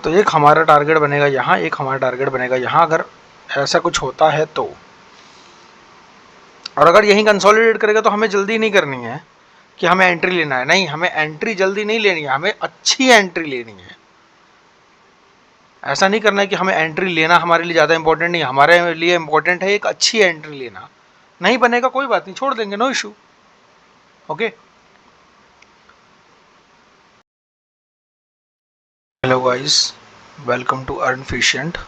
तो एक हमारा टारगेट बनेगा यहाँ, एक हमारा टारगेट बनेगा यहाँ, अगर ऐसा कुछ होता है तो। और अगर यहीं कंसोलिडेट करेगा तो हमें जल्दी नहीं करनी है कि हमें एंट्री लेना है, नहीं, हमें एंट्री जल्दी नहीं लेनी है, हमें अच्छी एंट्री लेनी है। ऐसा नहीं करना है कि हमें एंट्री लेना हमारे लिए ज़्यादा इंपॉर्टेंट नहीं है, हमारे लिए इंपॉर्टेंट है एक अच्छी एंट्री लेना। नहीं बनेगा कोई बात नहीं, छोड़ देंगे, no issue. Okay, hello guys, welcome to earn efficient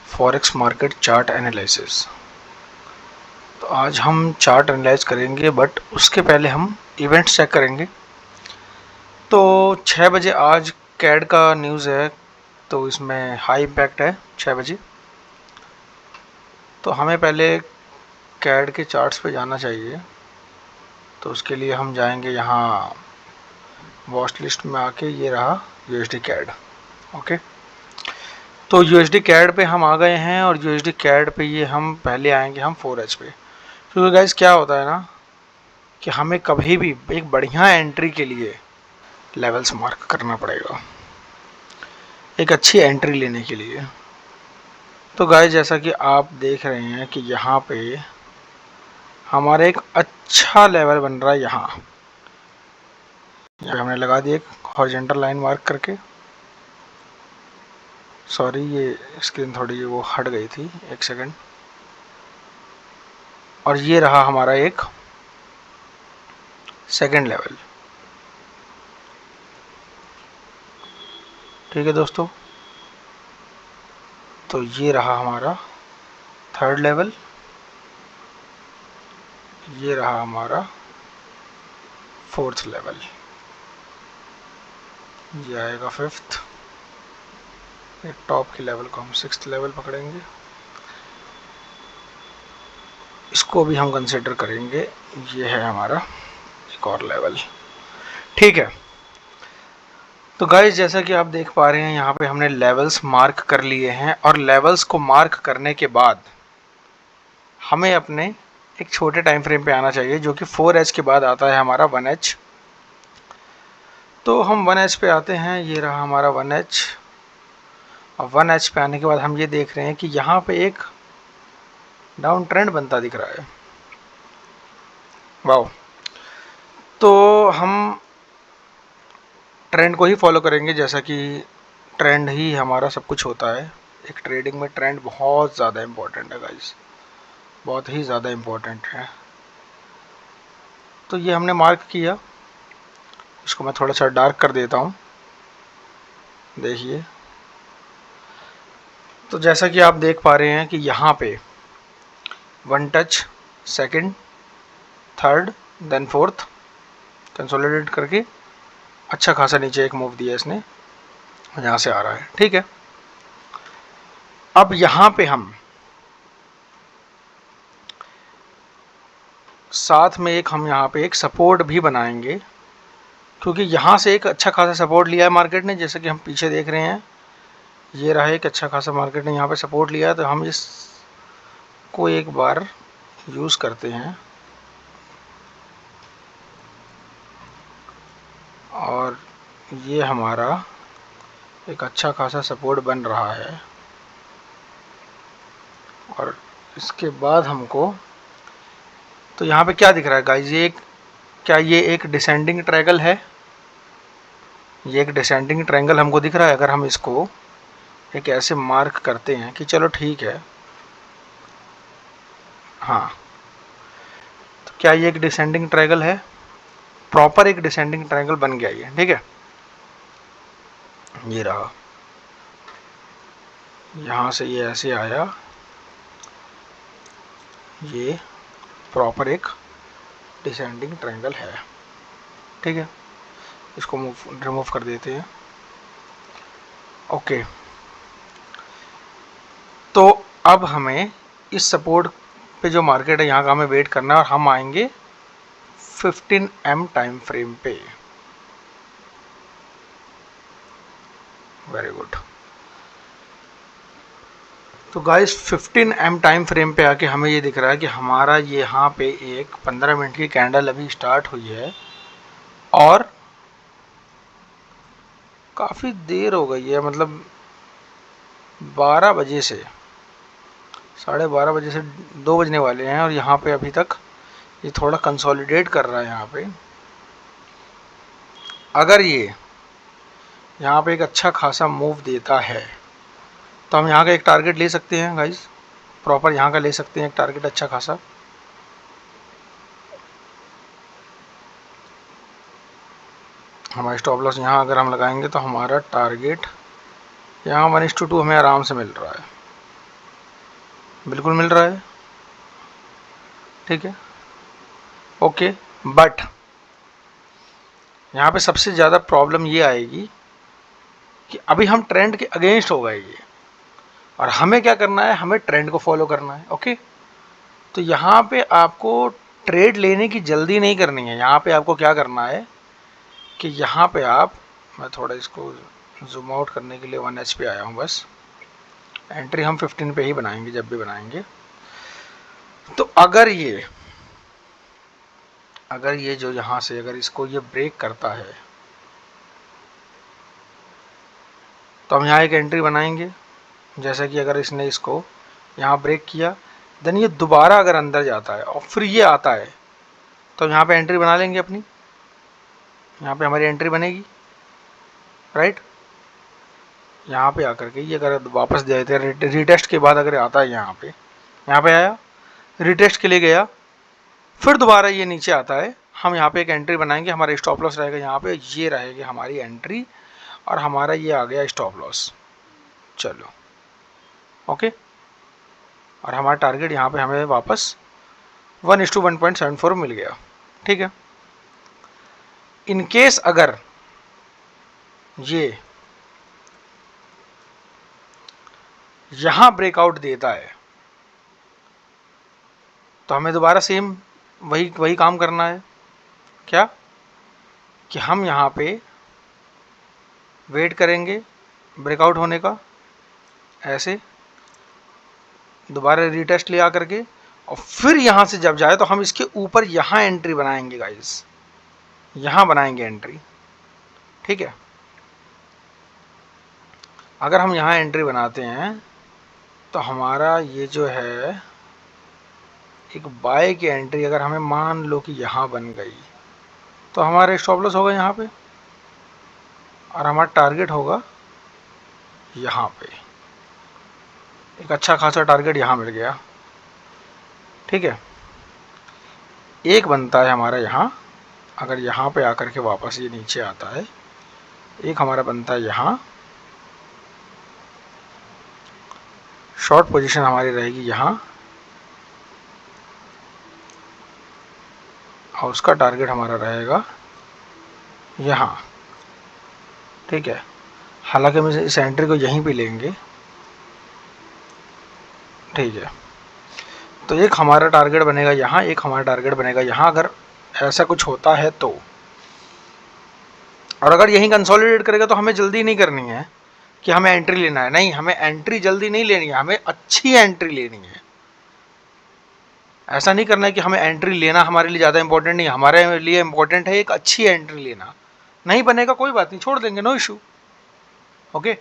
forex market chart analysis. तो आज हम चार्ट एनालाइज करेंगे, बट उसके पहले हम इवेंट्स चेक करेंगे। तो 6 बजे आज कैड का न्यूज़ है, तो इसमें हाई इम्पैक्ट है 6 बजे। तो हमें पहले कैड के चार्ट्स पे जाना चाहिए। तो उसके लिए हम जाएंगे यहाँ वॉच लिस्ट में आके, ये रहा यूएसडी कैड। ओके, तो यूएसडी कैड पे हम आ गए हैं, और यूएसडी कैड पे ये हम पहले आएंगे हम 4H पे। तो गाइस क्या होता है ना कि हमें कभी भी एक बढ़िया एंट्री के लिए लेवल्स मार्क करना पड़ेगा, एक अच्छी एंट्री लेने के लिए। तो गाइस जैसा कि आप देख रहे हैं कि यहाँ पे हमारा एक अच्छा लेवल बन रहा है। यहाँ हमने लगा दिया एक हॉरिजॉन्टल लाइन मार्क करके। सॉरी, ये स्क्रीन थोड़ी वो हट गई थी, एक सेकंड। और ये रहा हमारा एक सेकंड लेवल। ठीक है दोस्तों, तो ये रहा हमारा थर्ड लेवल, ये रहा हमारा फोर्थ लेवल, ये आएगा फिफ्थ। ये टॉप के लेवल को हम सिक्स्थ लेवल पकड़ेंगे, इसको भी हम कंसिडर करेंगे। ये है हमारा एक और लेवल। ठीक है, तो गाइस जैसा कि आप देख पा रहे हैं यहाँ पे हमने लेवल्स मार्क कर लिए हैं, और लेवल्स को मार्क करने के बाद हमें अपने एक छोटे टाइम फ्रेम पे आना चाहिए, जो कि 4H के बाद आता है हमारा 1H। तो हम 1H पे आते हैं, ये रहा हमारा 1H। और 1H पे आने के बाद हम ये देख रहे हैं कि यहाँ पे एक डाउन ट्रेंड बनता दिख रहा है। वाओ, तो हम ट्रेंड को ही फॉलो करेंगे, जैसा कि ट्रेंड ही हमारा सब कुछ होता है। एक ट्रेडिंग में ट्रेंड बहुत ज़्यादा इम्पोर्टेंट है गाइस, बहुत ही ज़्यादा इम्पोर्टेंट है। तो ये हमने मार्क किया, इसको मैं थोड़ा सा डार्क कर देता हूँ, देखिए। तो जैसा कि आप देख पा रहे हैं कि यहाँ पे 1 touch, second, third, then fourth, consolidate करके अच्छा खासा नीचे एक मूव दिया इसने, यहाँ से आ रहा है। ठीक है, अब यहाँ पे हम साथ में हम यहाँ पे एक सपोर्ट भी बनाएंगे, क्योंकि यहाँ से एक अच्छा खासा सपोर्ट लिया है मार्केट ने, जैसे कि हम पीछे देख रहे हैं। ये रहा एक अच्छा खासा मार्केट ने यहाँ पे सपोर्ट लिया, तो हम इसको एक बार यूज़ करते हैं, और ये हमारा एक अच्छा खासा सपोर्ट बन रहा है। और इसके बाद हमको, तो यहाँ पे क्या दिख रहा है गाइस, क्या ये एक डिसेंडिंग ट्रायंगल है? ये एक डिसेंडिंग ट्रायंगल हमको दिख रहा है। अगर हम इसको एक ऐसे मार्क करते हैं कि चलो ठीक है, हाँ, तो क्या ये एक डिसेंडिंग ट्रायंगल है? प्रॉपर एक डिसेंडिंग ट्रायंगल बन गया ये। ठीक है, ये रहा, यहाँ से ये ऐसे आया, ये प्रॉपर एक डिसेंडिंग ट्रायंगल है। ठीक है, इसको रिमूव कर देते हैं। ओके, तो अब हमें इस सपोर्ट पे जो मार्केट है यहाँ का हमें वेट करना है, और हम आएंगे 15M टाइम फ्रेम पे। Very good. तो गाइस 15M टाइम फ्रेम पे आके हमें ये दिख रहा है कि हमारा यहाँ पे एक 15 मिनट की कैंडल अभी स्टार्ट हुई है, और काफ़ी देर हो गई है, मतलब 12 बजे से, 12:30 बजे से 2 बजने वाले हैं और यहाँ पे अभी तक ये थोड़ा कंसोलिडेट कर रहा है। यहाँ पे अगर ये यहाँ पे एक अच्छा खासा मूव देता है तो हम यहाँ का एक टारगेट ले सकते हैं गाइस, प्रॉपर यहाँ का ले सकते हैं एक टारगेट अच्छा खासा। हमारा स्टॉप लॉस यहाँ अगर हम लगाएंगे तो हमारा टारगेट यहाँ 1:2 हमें आराम से मिल रहा है, बिल्कुल मिल रहा है, ठीक है, ओके। बट यहाँ पे सबसे ज़्यादा प्रॉब्लम ये आएगी कि अभी हम ट्रेंड के अगेंस्ट हो गए ये, और हमें क्या करना है, हमें ट्रेंड को फॉलो करना है, ओके। तो यहाँ पे आपको ट्रेड लेने की जल्दी नहीं करनी है। यहाँ पे आपको क्या करना है कि यहाँ पे आप, मैं थोड़ा इसको जूम आउट करने के लिए 1H पे आया हूँ बस। एंट्री हम 15 पे ही बनाएंगे जब भी बनाएंगे। तो अगर ये जो यहाँ से अगर इसको ये ब्रेक करता है तो हम यहाँ एक एंट्री बनाएंगे। जैसा कि अगर इसने इसको यहाँ ब्रेक किया, देन ये दोबारा अगर अंदर जाता है और फिर ये आता है तो यहाँ पे एंट्री बना लेंगे अपनी। यहाँ पे हमारी एंट्री बनेगी, राइट। यहाँ पे आकर के ये अगर वापस देते हैं रिटेस्ट के बाद, अगर आता है यहाँ पे आया, रिटेस्ट के लिए गया, फिर दोबारा ये नीचे आता है, हम यहाँ पे एक एंट्री बनाएंगे। हमारा स्टॉप लॉस रहेगा यहाँ पे, ये रहेगी हमारी एंट्री और हमारा ये आ गया स्टॉप लॉस। चलो ओके, और हमारा टारगेट यहाँ पे हमें वापस 1:1.74 मिल गया, ठीक है। इन केस अगर ये यहाँ ब्रेकआउट देता है तो हमें दोबारा सेम वही काम करना है। क्या कि हम यहाँ पे वेट करेंगे ब्रेकआउट होने का, ऐसे दोबारा रीटेस्ट ले आकर के, और फिर यहाँ से जब जाए तो हम इसके ऊपर यहाँ एंट्री बनाएंगे गाइस, यहाँ बनाएंगे एंट्री, ठीक है। अगर हम यहाँ एंट्री बनाते हैं तो हमारा ये जो है एक बाय की एंट्री, अगर हमें मान लो कि यहाँ बन गई तो हमारा स्टॉप लॉस होगा यहाँ पे और हमारा टारगेट होगा यहाँ पे। एक अच्छा खासा टारगेट यहाँ मिल गया, ठीक है। एक बनता है हमारा यहाँ, अगर यहाँ पे आकर के वापस ये नीचे आता है, एक हमारा बनता है यहाँ, शॉर्ट पोजीशन हमारी रहेगी यहाँ और उसका टारगेट हमारा रहेगा यहाँ, ठीक है। हालांकि हम इस एंट्री को यहीं पे लेंगे, ठीक है। तो एक हमारा टारगेट बनेगा यहाँ, एक हमारा टारगेट बनेगा यहाँ, अगर ऐसा कुछ होता है तो। और अगर यहीं कंसोलिडेट करेगा तो हमें जल्दी नहीं करनी है कि हमें एंट्री लेना है, नहीं, हमें एंट्री जल्दी नहीं लेनी है, हमें अच्छी एंट्री लेनी है। ऐसा नहीं करना है कि हमें एंट्री लेना हमारे लिए ज़्यादा इंपॉर्टेंट नहीं है, हमारे लिए इंपॉर्टेंट है एक अच्छी एंट्री लेना। नहीं बनेगा कोई बात नहीं, छोड़ देंगे, नो इशू, ओके।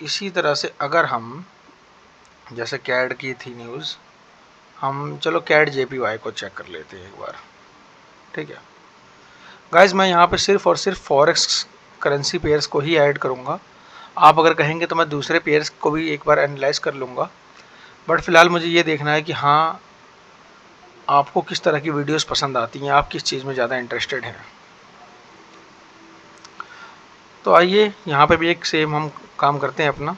इसी तरह से अगर हम, जैसे कैड की थी न्यूज़, हम चलो कैड JPY को चेक कर लेते हैं एक बार, ठीक है। गाइज मैं यहाँ पे सिर्फ और सिर्फ फॉरेक्स करेंसी पेयर्स को ही ऐड करूँगा। आप अगर कहेंगे तो मैं दूसरे पेयर्स को भी एक बार एनालाइज कर लूँगा, बट फिलहाल मुझे ये देखना है कि हाँ आपको किस तरह की वीडियोस पसंद आती हैं, आप किस चीज़ में ज़्यादा इंटरेस्टेड हैं। तो आइए यहाँ पे भी एक सेम हम काम करते हैं अपना,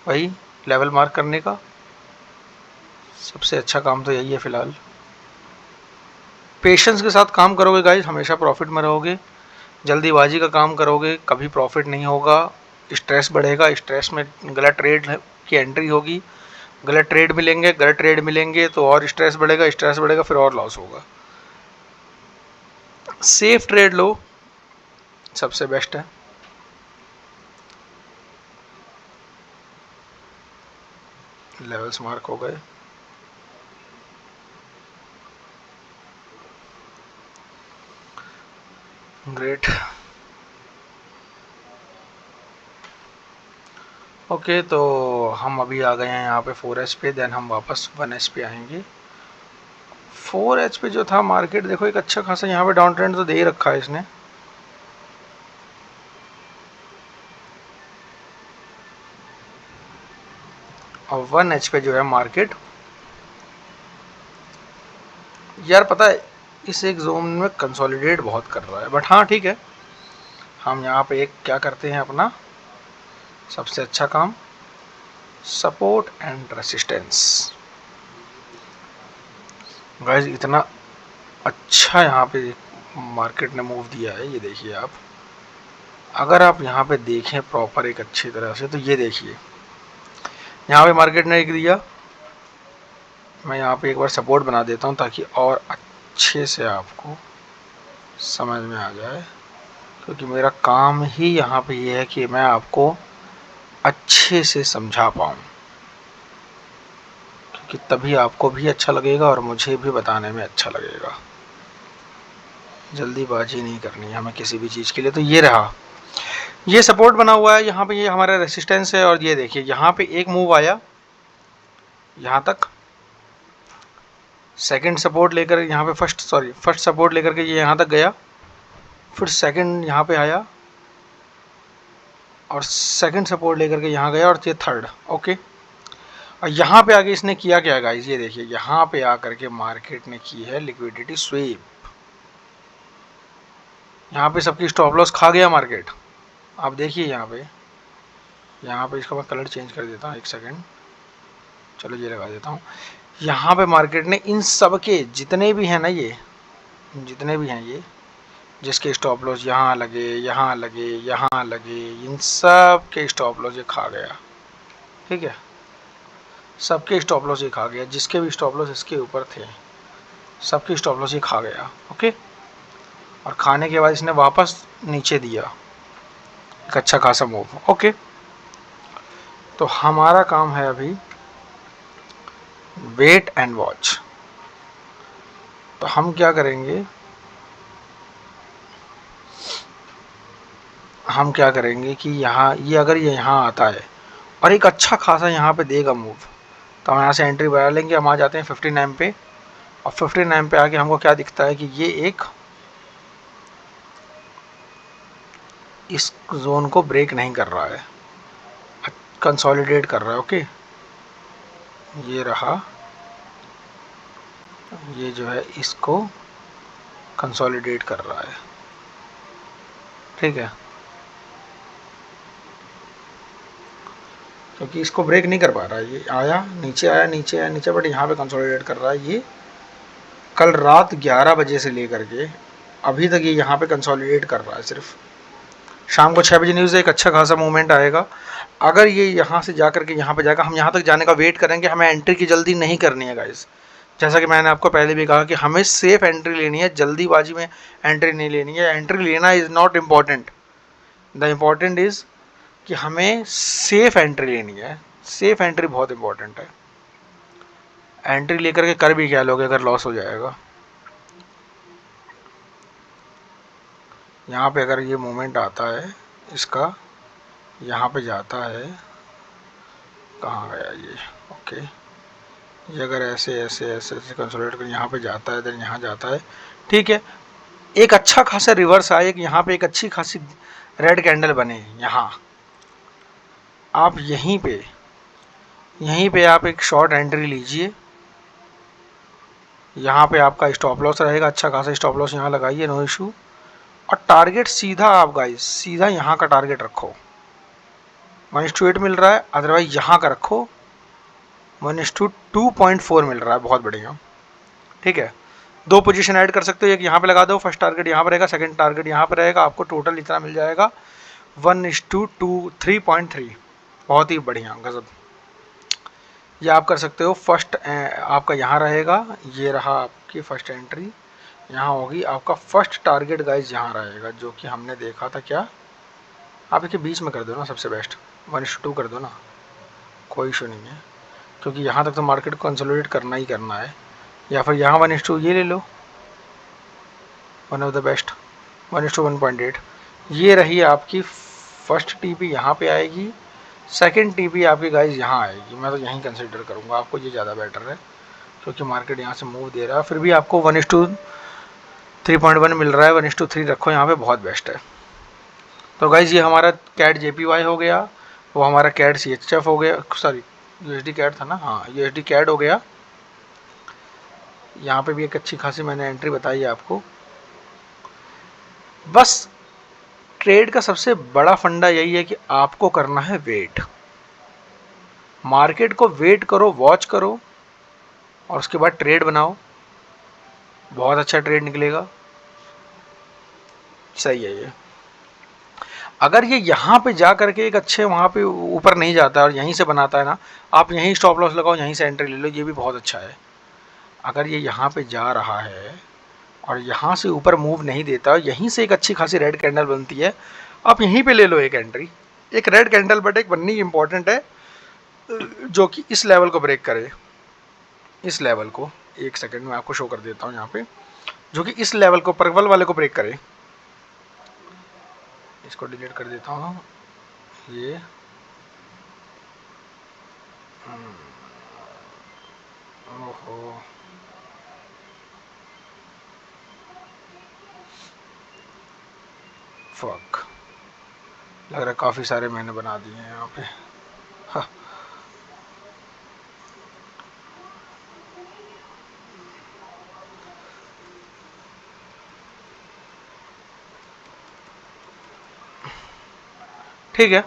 वही लेवल मार्क करने का। सबसे अच्छा काम तो यही है फिलहाल। पेशेंस के साथ काम करोगे गाइज, हमेशा प्रॉफिट में रहोगे। जल्दीबाजी का काम करोगे कभी प्रॉफिट नहीं होगा, स्ट्रेस बढ़ेगा, स्ट्रेस में गलत ट्रेड की एंट्री होगी, गलत ट्रेड मिलेंगे तो और स्ट्रेस बढ़ेगा, फिर और लॉस होगा। सेफ ट्रेड लो, सबसे बेस्ट है। लेवल्स मार्क हो गए, ग्रेट। ओके, तो हम अभी आ गए हैं यहाँ पे 4H पे, देन हम वापस 1H पे आएंगे। 4H पे जो था मार्केट, देखो एक अच्छा खासा यहाँ पे डाउन ट्रेंड तो दे ही रखा है इसने। और 1H पे जो है मार्केट, यार पता है इस एक जोन में कंसोलिडेट बहुत कर रहा है, बट हाँ ठीक है, हम यहाँ पे एक क्या करते हैं अपना सबसे अच्छा काम, सपोर्ट एंड रेसिस्टेंस। गाइस इतना अच्छा यहाँ पे मार्केट ने मूव दिया है, ये देखिए आप, अगर आप यहाँ पे देखें प्रॉपर एक अच्छी तरह से, तो ये देखिए यहाँ पे मार्केट ने एक दिया, मैं यहाँ पे एक बार सपोर्ट बना देता हूँ ताकि और अच्छे से आपको समझ में आ जाए, क्योंकि मेरा काम ही यहाँ पे ये है कि मैं आपको अच्छे से समझा पाऊँ, क्योंकि तभी आपको भी अच्छा लगेगा और मुझे भी बताने में अच्छा लगेगा। जल्दीबाजी नहीं करनी है हमें किसी भी चीज़ के लिए। तो ये रहा, ये सपोर्ट बना हुआ है यहाँ पे, ये हमारा रेसिस्टेंस है। और ये देखिए यहाँ पे एक मूव आया यहाँ तक, सेकंड सपोर्ट लेकर यहाँ पे फर्स्ट सपोर्ट लेकर के ये यहाँ तक गया, फिर सेकंड यहाँ पे आया और सेकंड सपोर्ट लेकर के यहाँ गया, और ये थर्ड। ओके, और यहाँ पे आके इसने किया क्या गाइस, ये देखिए यहाँ पे आकर के मार्केट ने की है लिक्विडिटी स्वीप। यहाँ पे सबकी स्टॉप लॉस खा गया मार्केट। आप देखिए यहाँ पे इसका मैं कलर चेंज कर देता हूँ, एक सेकंड, चलो ये लगा देता हूँ। यहाँ पे मार्केट ने इन सब के जितने भी हैं ना, ये जितने भी हैं, ये जिसके स्टॉप लॉस यहाँ लगे, यहाँ लगे, यहाँ लगे, इन सब के स्टॉप लॉस ये खा गया। ठीक है, सबके स्टॉप लॉस ये खा गया, जिसके भी स्टॉप लॉस इसके ऊपर थे सबके स्टॉप लॉस ये खा गया। ओके, और खाने के बाद इसने वापस नीचे दिया एक अच्छा खासा मूव। ओके, तो हमारा काम है अभी वेट एंड वॉच। तो हम क्या करेंगे, हम क्या करेंगे कि यहाँ ये अगर ये यहाँ आता है और एक अच्छा खासा यहाँ पे देगा मूव, तो हम यहाँ से एंट्री बढ़ा लेंगे। हम आ जाते हैं 59 पे, और 59 पे आके हमको क्या दिखता है कि ये एक इस जोन को ब्रेक नहीं कर रहा है, कंसोलिडेट कर रहा है। ओके, ये रहा, ये जो है इसको कंसोलिडेट कर रहा है। ठीक है, क्योंकि इसको ब्रेक नहीं कर पा रहा है, ये आया नीचे, आया नीचे, आया नीचे, बट यहाँ पे कंसोलिडेट कर रहा है। ये कल रात 11 बजे से लेकर के अभी तक ये यहाँ पे कंसोलिडेट कर रहा है। सिर्फ शाम को 6 बजे न्यूज़ एक अच्छा खासा मूवमेंट आएगा। अगर ये यहाँ से जा करके यहाँ पे जाएगा, हम यहाँ तक जाने का वेट करेंगे, हमें एंट्री की जल्दी नहीं करनी है गाइस। जैसा कि मैंने आपको पहले भी कहा कि हमें सेफ एंट्री लेनी है, जल्दीबाजी में एंट्री नहीं लेनी है। एंट्री लेना is not important, the important is कि हमें सेफ एंट्री लेनी है। सेफ एंट्री बहुत इंपॉर्टेंट है। एंट्री लेकर के कर भी क्या लोगे अगर लॉस हो जाएगा। यहाँ पे अगर ये मूवमेंट आता है इसका, यहाँ पे जाता है, कहाँ गया ये, ओके, ये अगर ऐसे ऐसे ऐसे ऐसे कंसोलिडेट कर यहाँ पे जाता है, देन यहाँ जाता है। ठीक है, एक अच्छा खासा रिवर्स आए, यहाँ पे एक अच्छी खासी रेड कैंडल बने, यहाँ आप यहीं पे आप एक शॉर्ट एंट्री लीजिए। यहाँ पे आपका स्टॉप लॉस रहेगा, अच्छा खासा स्टॉप लॉस यहाँ लगाइए, नो इशू। और टारगेट सीधा आप गाइस सीधा यहाँ का टारगेट रखो। 1:8 मिल रहा है, अदरवाइज यहाँ का रखो 1:2.4 मिल रहा है, बहुत बढ़िया। ठीक है, दो पोजीशन ऐड कर सकते हो, एक यहाँ पे लगा दो, फर्स्ट टारगेट यहाँ पर रहेगा, सेकंड टारगेट यहाँ पर रहेगा, आपको टोटल इतना मिल जाएगा 1:3.3। बहुत ही बढ़िया, गजब। ये आप कर सकते हो। फर्स्ट आपका यहाँ रहेगा, ये रहा आपकी फर्स्ट एंट्री, यहाँ होगी आपका फर्स्ट टारगेट गाइज, यहाँ रहेगा जो कि हमने देखा था। क्या आप इसके बीच में कर दो ना, सबसे बेस्ट 1:2 कर दो ना, कोई इशू नहीं है, क्योंकि यहाँ तक तो मार्केट को कंसोलिडेट करना ही करना है। या फिर यहाँ 1:2 ये ले लो, वन ऑफ द बेस्ट। 1:1.8। ये रही आपकी फर्स्ट टीपी, यहाँ पे आएगी। सेकंड टीपी आपकी गाइज यहाँ आएगी। मैं तो यहीं कंसिडर करूँगा, आपको ये ज़्यादा बेटर है क्योंकि मार्केट यहाँ से मूव दे रहा है। फिर भी आपको 1:3.1 मिल रहा है, 1:3 रखो यहाँ पे, बहुत बेस्ट है। तो गाइज ये हमारा कैट JPY हो गया, वो हमारा कैट CHF हो गया, सॉरी USD कैट था ना, हाँ USD कैट हो गया। यहाँ पे भी एक अच्छी खासी मैंने एंट्री बताई है आपको। बस ट्रेड का सबसे बड़ा फंडा यही है कि आपको करना है वेट, मार्केट को वेट करो, वॉच करो और उसके बाद ट्रेड बनाओ, बहुत अच्छा ट्रेड निकलेगा। सही है ये। अगर ये यहाँ पे जा करके एक अच्छे वहाँ पे ऊपर नहीं जाता और यहीं से बनाता है ना, आप यहीं स्टॉप लॉस लगाओ, यहीं से एंट्री ले लो, ये भी बहुत अच्छा है। अगर ये यहाँ पे जा रहा है और यहाँ से ऊपर मूव नहीं देता, यहीं से एक अच्छी खासी रेड कैंडल बनती है, आप यहीं पे ले लो एक एंट्री। एक रेड कैंडल बट एक बननी इंपॉर्टेंट है जो कि इस लेवल को ब्रेक करे। इस लेवल को एक सेकंड में आपको शो कर देता हूँ यहाँ पे, जो कि इस लेवल को, पर्पल वाले को ब्रेक करे। इसको डिलीट कर देता हूँ ये। ओहो, फक, लग रहा है काफ़ी सारे मैंने बना दिए हैं यहाँ पे। हाँ। ठीक है,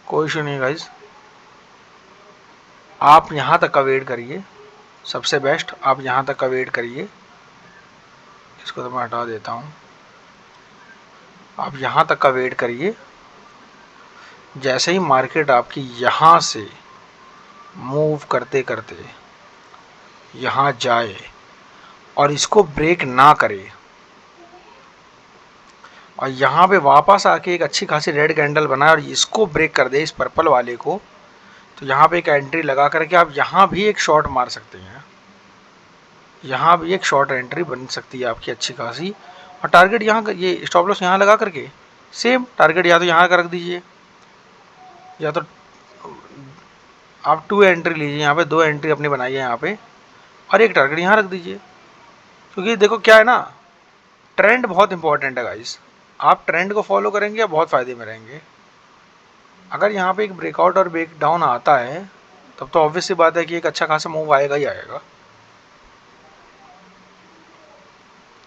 कोई इशू नहीं गाइज, आप यहाँ तक का वेट करिए, सबसे बेस्ट आप यहाँ तक का वेट करिए। इसको तो मैं हटा देता हूँ। आप यहाँ तक का वेट करिए, जैसे ही मार्केट आपकी यहाँ से मूव करते करते यहाँ जाए और इसको ब्रेक ना करे और यहाँ पे वापस आके एक अच्छी खासी रेड कैंडल बनाए और इसको ब्रेक कर दे, इस पर्पल वाले को, तो यहाँ पे एक एंट्री लगा करके आप यहाँ भी एक शॉट मार सकते हैं। यहाँ भी एक शॉर्ट एंट्री बन सकती है आपकी अच्छी खासी। और टारगेट यहाँ, ये स्टॉप लॉस यहाँ लगा करके सेम टारगेट या तो यहाँ का रख दीजिए, या तो आप 2 एंट्री लीजिए, यहाँ पे 2 एंट्री अपनी बनाइए यहाँ पे, और एक टारगेट यहाँ रख दीजिए। क्योंकि देखो क्या है ना, ट्रेंड बहुत इंपॉर्टेंट है गाइस। आप ट्रेंड को फॉलो करेंगे, आप बहुत फायदे में रहेंगे। अगर यहाँ पे एक ब्रेकआउट और ब्रेक डाउन आता है, तब तो ऑब्वियस सी बात है कि एक अच्छा खासा मूव आएगा ही आएगा,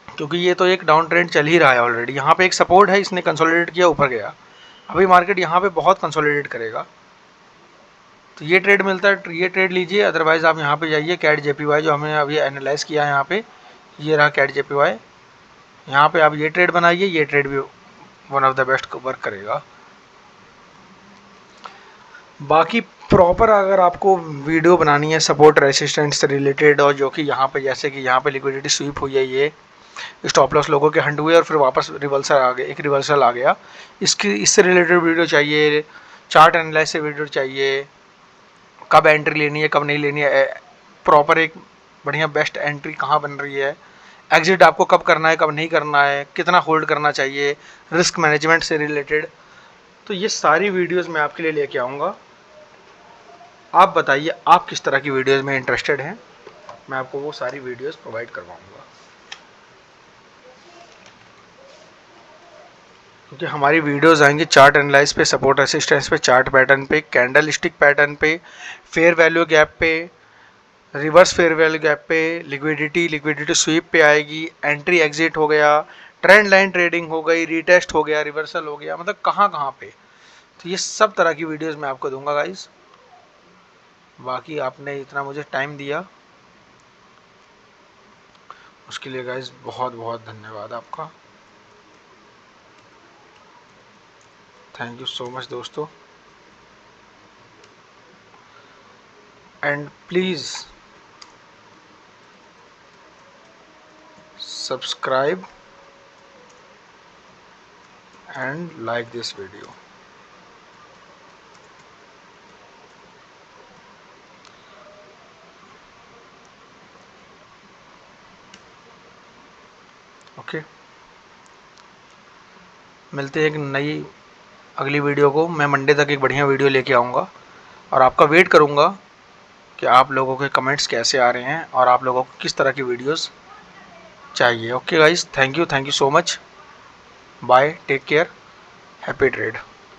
क्योंकि ये तो एक डाउन ट्रेंड चल ही रहा है ऑलरेडी। यहाँ पे एक सपोर्ट है, इसने कंसोलिडेट किया, ऊपर गया, अभी मार्केट यहाँ पे बहुत कंसोलिडेट करेगा। तो ये ट्रेड मिलता है, ये ट्रेड लीजिए। अदरवाइज आप यहाँ पे जाइए, कैट JPY जो हमने अभी एनालाइज किया है यहाँ पे, ये रहा कैट JPY। यहाँ पे आप ये ट्रेड बनाइए, ये ट्रेड भी one of the best work करेगा। बाकी प्रॉपर अगर आपको वीडियो बनानी है सपोर्ट रेसिस्टेंस से रिलेटेड, और जो कि यहाँ पे जैसे कि यहाँ पे लिक्विडिटी स्वीप हुई है, ये स्टॉप लॉस लोगों के हंड हुए और फिर वापस रिवर्सल आ गया, एक रिवर्सल आ गया, इससे रिलेटेड वीडियो चाहिए, चार्ट एनालाइज से वीडियो चाहिए, कब एंट्री लेनी है कब नहीं लेनी है, प्रॉपर एक बढ़िया बेस्ट एंट्री कहाँ बन रही है, एग्जिट आपको कब करना है कब नहीं करना है, कितना होल्ड करना चाहिए, रिस्क मैनेजमेंट से रिलेटेड, तो ये सारी वीडियोस मैं आपके लिए लेके आऊँगा। आप बताइए आप किस तरह की वीडियोस में इंटरेस्टेड हैं, मैं आपको वो सारी वीडियोस प्रोवाइड करवाऊँगा। क्योंकि हमारी वीडियोस आएंगी चार्ट एनालाइज पे, सपोर्ट रेसिस्टेंस पे, चार्ट पैटर्न पे, कैंडल स्टिक पैटर्न पे, फेयर वैल्यू गैप पे, रिवर्स फेयर वैल्यू गैप पे, लिक्विडिटी स्वीप पे आएगी, एंट्री एग्जिट हो गया, ट्रेंड लाइन ट्रेडिंग हो गई, रीटेस्ट हो गया, रिवर्सल हो गया, मतलब कहाँ कहाँ पे। तो ये सब तरह की वीडियोस मैं आपको दूंगा गाइज। बाकी आपने इतना मुझे टाइम दिया उसके लिए गाइज बहुत बहुत धन्यवाद आपका। थैंक यू सो मच दोस्तों, and please subscribe and like this video. Okay. मिलते हैं एक नई अगली वीडियो को। मैं मंडे तक एक बढ़िया वीडियो लेके आऊँगा और आपका वेट करूँगा कि आप लोगों के कमेंट्स कैसे आ रहे हैं और आप लोगों को किस तरह की वीडियोस चाहिए। Okay guys, thank you so much, bye, take care, happy trade.